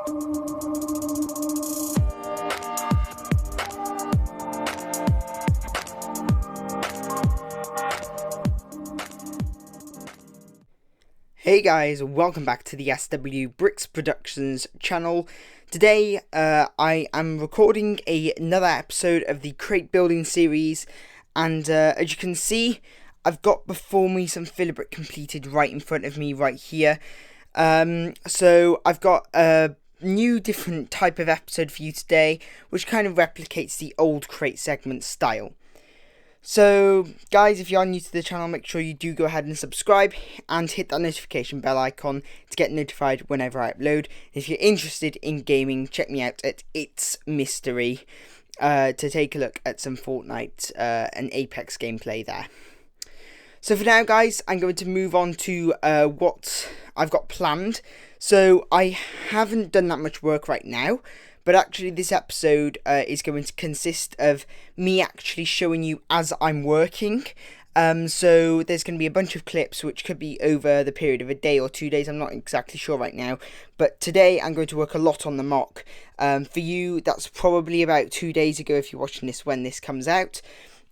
Hey guys, welcome back to the SW Bricks Productions channel. Today I am recording another episode of the Crait Building Series, and as you can see, I've got before me some filler brick completed right in front of me right here. So I've got a new different type of episode for you today, which kind of replicates the old Crait segment style. So guys, if you are new to the channel, make sure you do go ahead and subscribe and hit that notification bell icon to get notified whenever I upload. If you're interested in gaming, check me out at It's Mystery to take a look at some Fortnite and Apex gameplay there. So for now guys, I'm going to move on to what I've got planned. So I haven't done that much work right now, but actually this episode is going to consist of me actually showing you as I'm working. So there's going to be a bunch of clips which could be over the period of a day or 2 days. I'm not exactly sure right now. But today I'm going to work a lot on the mock. For you, that's probably about 2 days ago if you're watching this when this comes out.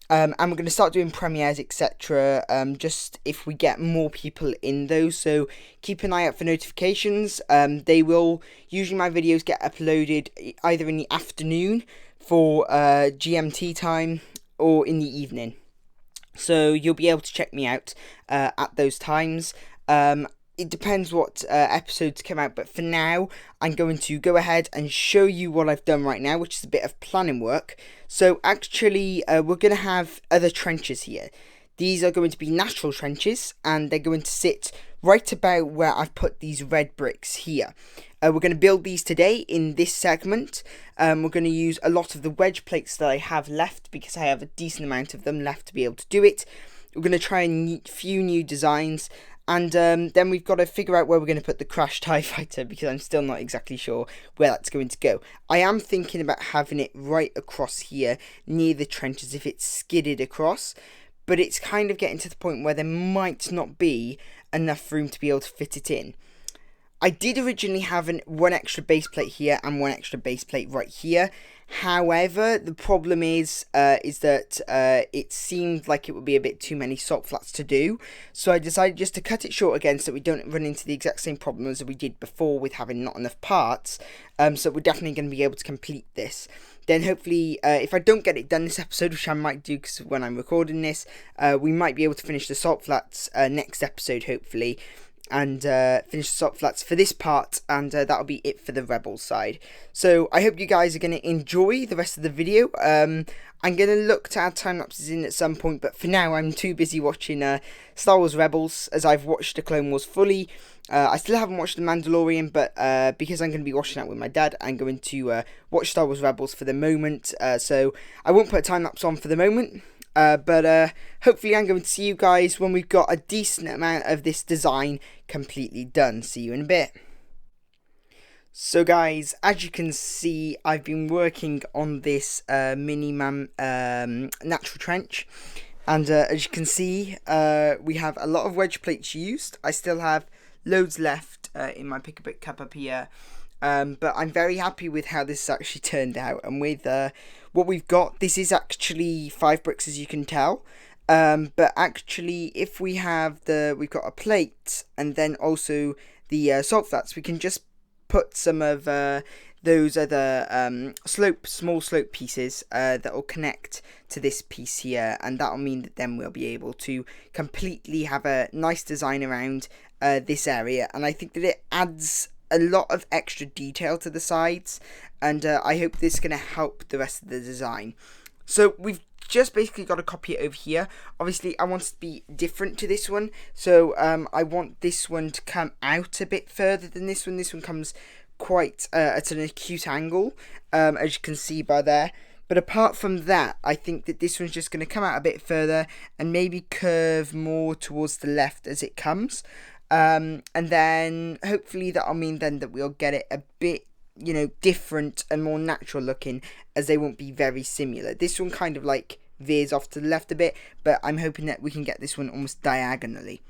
And we're going to start doing premieres, etc. Just if we get more people in those. So keep an eye out for notifications. They will, usually my videos get uploaded either in the afternoon for GMT time or in the evening. So you'll be able to check me out at those times. It depends what episodes come out, but for now, I'm going to go ahead and show you what I've done right now, which is a bit of planning work. So actually, we're going to have other trenches here. These are going to be natural trenches, and they're going to sit right about where I've put these red bricks here. We're going to build these today in this segment. We're going to use a lot of the wedge plates that I have left, because I have a decent amount of them left to be able to do it. We're going to try a few new designs. And then we've got to figure out where we're going to put the Crash TIE Fighter, because I'm still not exactly sure where that's going to go. I am thinking about having it right across here near the trenches if it's skidded across. But it's kind of getting to the point where there might not be enough room to be able to fit it in. I did originally have one extra base plate here and one extra base plate right here. However, the problem is that it seemed like it would be a bit too many salt flats to do. So I decided just to cut it short again so we don't run into the exact same problems that we did before with having not enough parts. So we're definitely going to be able to complete this. Then hopefully, if I don't get it done this episode, which I might do because when I'm recording this, we might be able to finish the salt flats next episode, hopefully. And finish the salt flats for this part, and that'll be it for the Rebels side. So I hope you guys are going to enjoy the rest of the video. I'm going to look to add time lapses in at some point, but for now I'm too busy watching Star Wars Rebels, as I've watched the Clone Wars fully. I still haven't watched The Mandalorian, but because I'm going to be watching that with my dad, I'm going to watch Star Wars Rebels for the moment. So I won't put a time lapse on for the moment. But hopefully I'm going to see you guys when we've got a decent amount of this design completely done. See you in a bit. So guys, as you can see, I've been working on this natural trench. And as you can see, we have a lot of wedge plates used. I still have loads left in my pick-a-brick cup up here. But I'm very happy with how this has actually turned out, and with what we've got. This is actually 5 bricks, as you can tell, but actually if we have we've got a plate and then also the salt flats, we can just put some of those other small slope pieces that will connect to this piece here, and that'll mean that then we'll be able to completely have a nice design around this area. And I think that it adds a lot of extra detail to the sides, and I hope this is going to help the rest of the design. So we've just basically got to copy it over here. Obviously I want it to be different to this one, so I want this one to come out a bit further than this one. This one comes quite at an acute angle, as you can see by there. But apart from that, I think that this one's just going to come out a bit further and maybe curve more towards the left as it comes. And then hopefully that'll mean then that we'll get it a bit, you know, different and more natural looking, as they won't be very similar. This one kind of like veers off to the left a bit, but I'm hoping that we can get this one almost diagonally.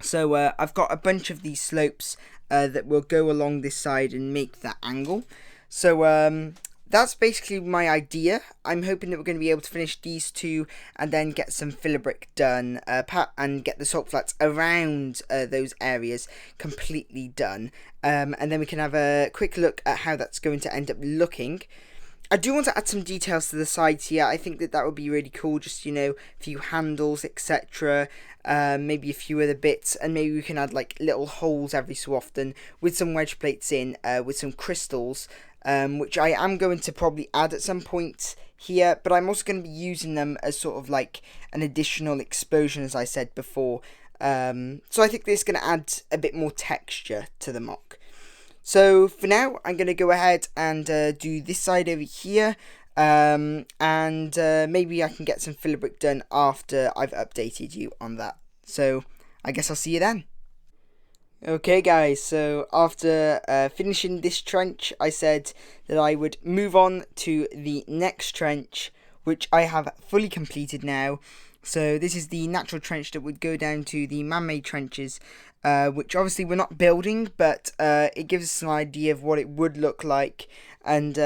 So I've got a bunch of these slopes that will go along this side and make that angle. So that's basically my idea. I'm hoping that we're going to be able to finish these two and then get some filler brick done and get the salt flats around those areas completely done. And then we can have a quick look at how that's going to end up looking. I do want to add some details to the sides here. I think that would be really cool, just, you know, a few handles, etc. Maybe a few other bits, and maybe we can add like little holes every so often with some wedge plates in, with some crystals, which I am going to probably add at some point here, but I'm also going to be using them as sort of like an additional explosion, as I said before. So I think this is going to add a bit more texture to the mock. So for now, I'm going to go ahead and do this side over here, and maybe I can get some filler brick done after I've updated you on that. So I guess I'll see you then. Okay guys, so after finishing this trench, I said that I would move on to the next trench, which I have fully completed now. So this is the natural trench that would go down to the man-made trenches, which obviously we're not building, but it gives us an idea of what it would look like, and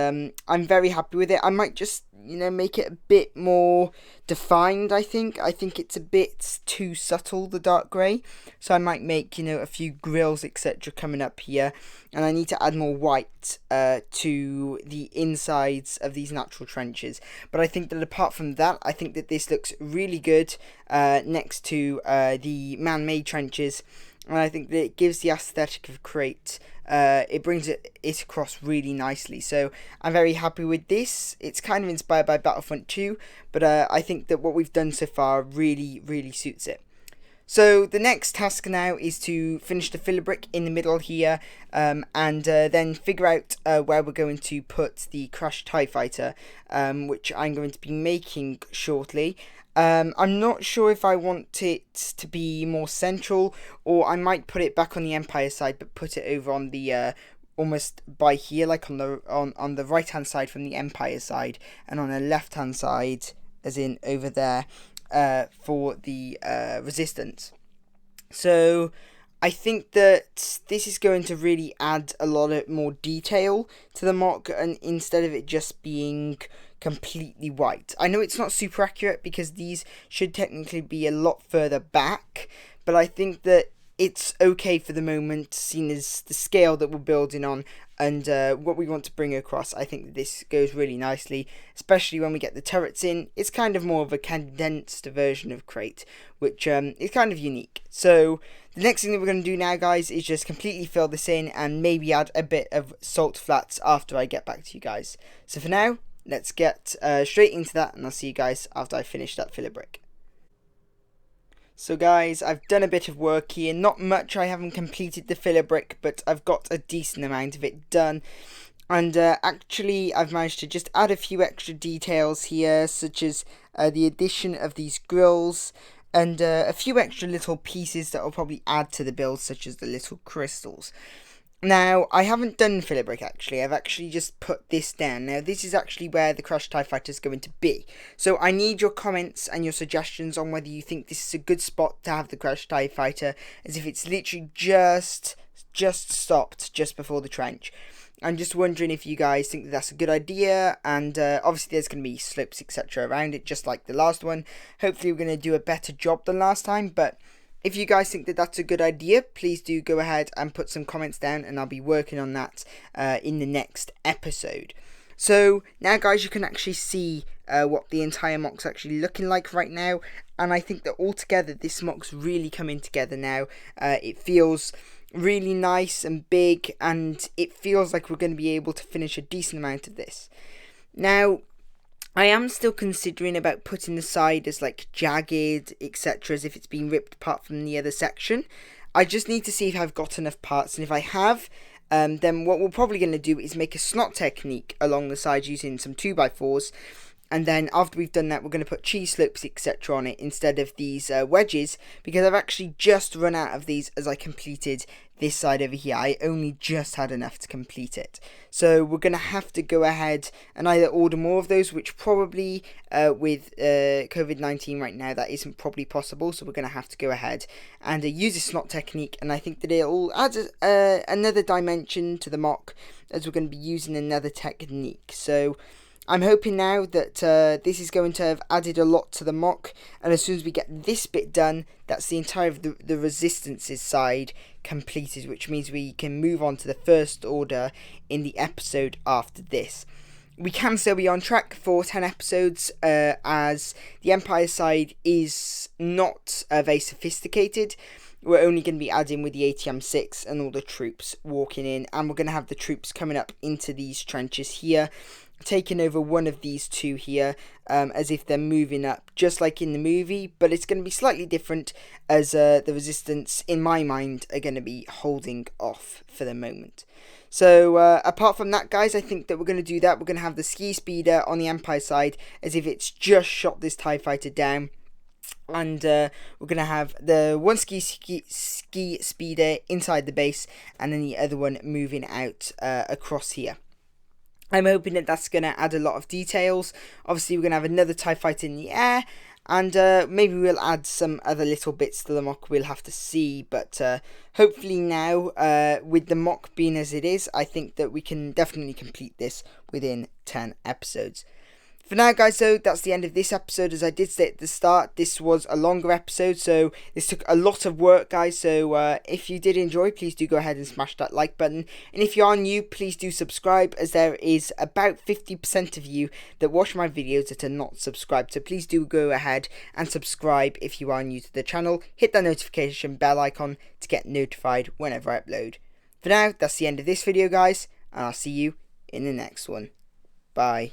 I'm very happy with it. I might just, you know, make it a bit more defined. I think it's a bit too subtle, the dark grey, so I might make, you know, a few grills, etc. coming up here, and I need to add more white to the insides of these natural trenches. But I think that apart from that, I think that this looks really good next to the man-made trenches. And I think that it gives the aesthetic of Crait. It brings it across really nicely. So I'm very happy with this. It's kind of inspired by Battlefront 2, but I think that what we've done so far really, really suits it. So the next task now is to finish the filler brick in the middle here, and then figure out where we're going to put the crashed TIE fighter, which I'm going to be making shortly. I'm not sure if I want it to be more central, or I might put it back on the Empire side, but put it over on the almost by here, like on the right hand side from the Empire side, and on the left hand side, as in over there, for the Resistance. So I think that this is going to really add a lot of more detail to the mock, and instead of it just being completely white. I know it's not super accurate because these should technically be a lot further back, but I think that it's okay for the moment, seen as the scale that we're building on and what we want to bring across. I think that this goes really nicely, especially when we get the turrets in. It's kind of more of a condensed version of Crait, which is kind of unique. So the next thing that we're going to do now, guys, is just completely fill this in and maybe add a bit of salt flats after I get back to you guys. So for now, let's get straight into that, and I'll see you guys after I finish that filler brick. So guys, I've done a bit of work here. Not much, I haven't completed the filler brick, but I've got a decent amount of it done. And actually, I've managed to just add a few extra details here, such as the addition of these grills, and a few extra little pieces that will probably add to the build, such as the little crystals. Now, I haven't done filler brick actually, I've actually just put this down. Now, this is actually where the crashed TIE fighter is going to be. So I need your comments and your suggestions on whether you think this is a good spot to have the crashed TIE fighter, as if it's literally just stopped just before the trench. I'm just wondering if you guys think that that's a good idea, and obviously there's going to be slopes etc around it, just like the last one. Hopefully we're going to do a better job than last time, but if you guys think that that's a good idea, please do go ahead and put some comments down, and I'll be working on that in the next episode. So now, guys, you can actually see what the entire mock's actually looking like right now, and I think that altogether this mock's really coming together now. It feels really nice and big, and it feels like we're going to be able to finish a decent amount of this. Now, I am still considering about putting the side as like jagged, etc, as if it's been ripped apart from the other section. I just need to see if I've got enough parts, and if I have, then what we're probably going to do is make a slot technique along the sides using some 2x4s, and then after we've done that, we're going to put cheese slopes etc on it instead of these wedges, because I've actually just run out of these as I completed this side over here. I only just had enough to complete it. So we're going to have to go ahead and either order more of those, which probably with COVID-19 right now, that isn't probably possible. So we're going to have to go ahead and use a snot technique. And I think that it'll add another dimension to the mock, as we're going to be using another technique. So I'm hoping now that this is going to have added a lot to the mock, and as soon as we get this bit done, that's the entire of the resistances side completed, which means we can move on to the first order in the episode after this. We can still be on track for 10 episodes, as the Empire side is not very sophisticated. We're only going to be adding with the ATM-6 and all the troops walking in, and we're going to have the troops coming up into these trenches here, taking over one of these two here, as if they're moving up, just like in the movie, but it's going to be slightly different, as the resistance, in my mind, are going to be holding off for the moment. So, apart from that, guys, I think that we're going to do that. We're going to have the ski speeder on the Empire side, as if it's just shot this TIE fighter down. And we're going to have the one ski speeder inside the base, and then the other one moving out across here. I'm hoping that that's going to add a lot of details. Obviously, we're going to have another TIE fighter in the air, and maybe we'll add some other little bits to the mock. We'll have to see, but hopefully now, with the mock being as it is, I think that we can definitely complete this within 10 episodes. For now, guys, so that's the end of this episode. As I did say at the start, this was a longer episode, so this took a lot of work, guys. So if you did enjoy, please do go ahead and smash that like button. And if you are new, please do subscribe, as there is about 50% of you that watch my videos that are not subscribed. So please do go ahead and subscribe if you are new to the channel. Hit that notification bell icon to get notified whenever I upload. For now, that's the end of this video, guys, and I'll see you in the next one. Bye.